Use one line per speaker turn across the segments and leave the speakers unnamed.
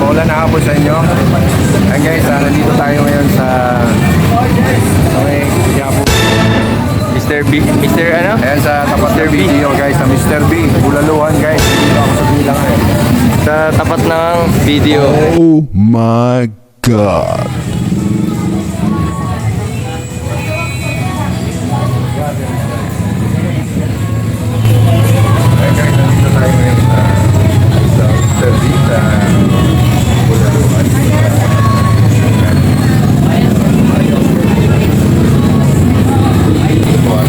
Maulan na hapon sa inyo. Ayan guys, nandito tayo ngayon sa Quiapo.
Mr. B, Mr. ano?
Ayan sa tapat ng video guys, sa Mr. B, Bulaluhan guys. Dito ako sa bilangan.
Sa tapat ng video.
Oh my God.
Ayan guys, nandito tayo ngayon sa Mr. B, sa Bulaluhan. Bulaluhan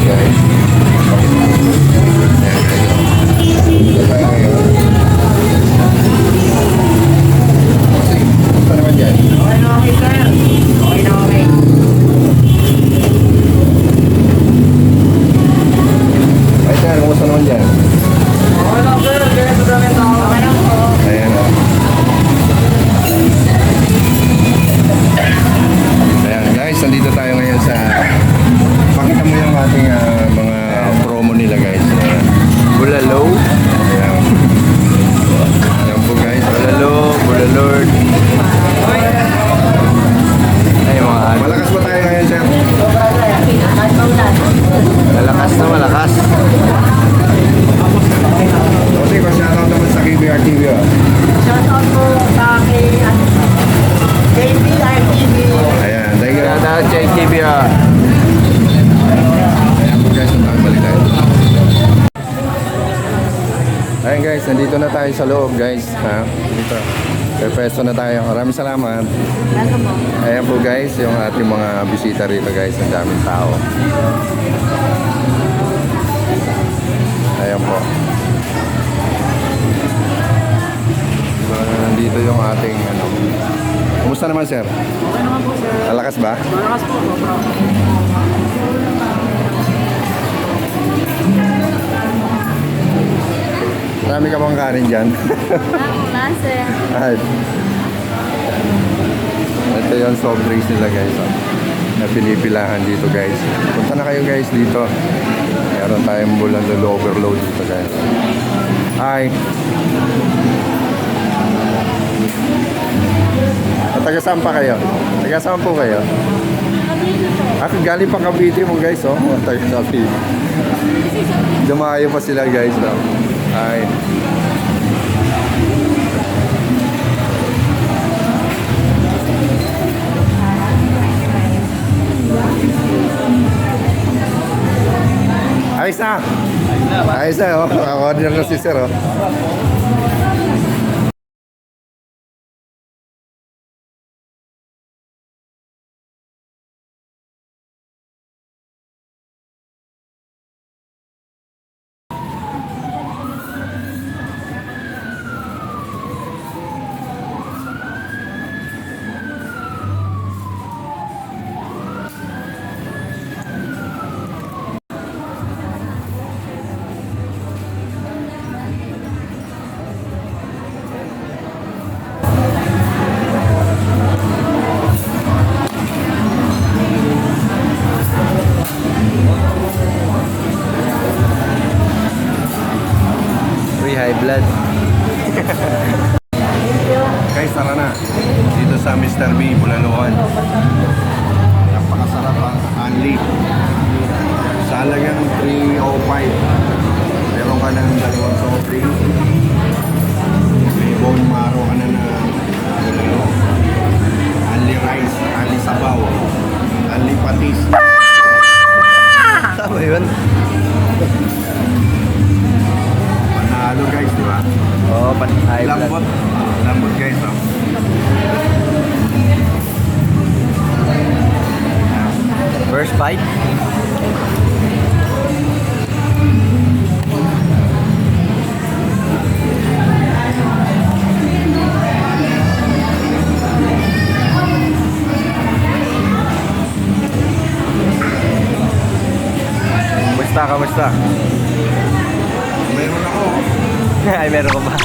guys. Dito tayo ngayon. Ano naman dyan?
Okay na okay, sir. Okay na okay.
Ay sir, kumusta naman dyan?
Okay na sir. Kaya sa dami tao. Okay na po.
Ayan o. Ayan guys, nandito tayo ngayon sa pakita mo yung ating mga promo nila guys.
Bulalo.
Ayan. Ayan po guys.
Bulalo, Bulalord. Ay, mga ano.
Malakas ba tayo ngayon sir?
Malakas na malakas.
Kasi kung shoutout naman sa KBR TV o.
Shout out po sa aking KPR TV.
Ayan, thank you.
Shoutout kay KBR.
Ayan po guys, ang balik tayo. Ayan guys, nandito na tayo sa loob guys. Ha? Dito. Pepesto na tayo. Maraming salamat.
Welcome po.
Ayan po guys, yung ating mga bisita rito guys. Ang daming tao. Ayan po. So, nandito yung ating ano. Kumusta naman sir?
Okay naman po sir.
Malakas ba?
Malakas po. Sobra.
Marami ka bang kanin dyan?
Wala sir.
Ay. Ito yung soft drinks nila guys. Oh. Na pinipilahan dito guys. Punta na kayo guys dito. Meron tayong Bulalo overload dito guys. Hi. Taga saan pa kayo? Taga saan po kayo? Ako galing pa Cavite mo guys oh. Taga Cavite. Dumayo pa sila guys oh. Hi. Ayos na. Ayos na oh. Order na si sir oh.
High blood.
Guys, tara na. Dito sa Mr. B, Bulaluhan. Napakasarap ang Anli. Sa halagang 305. Meron ka ng dalawang soft drink. May bone marrow ka na bulalo. Anli rice, Anli sabaw, Anli patis.
Tama yun?
Panalo guys, di ba?
Oo, high blood.
Lambot. Lambot guys, oh.
First bite.
Kamusta? Meron ako.
Ay, meron ko ba?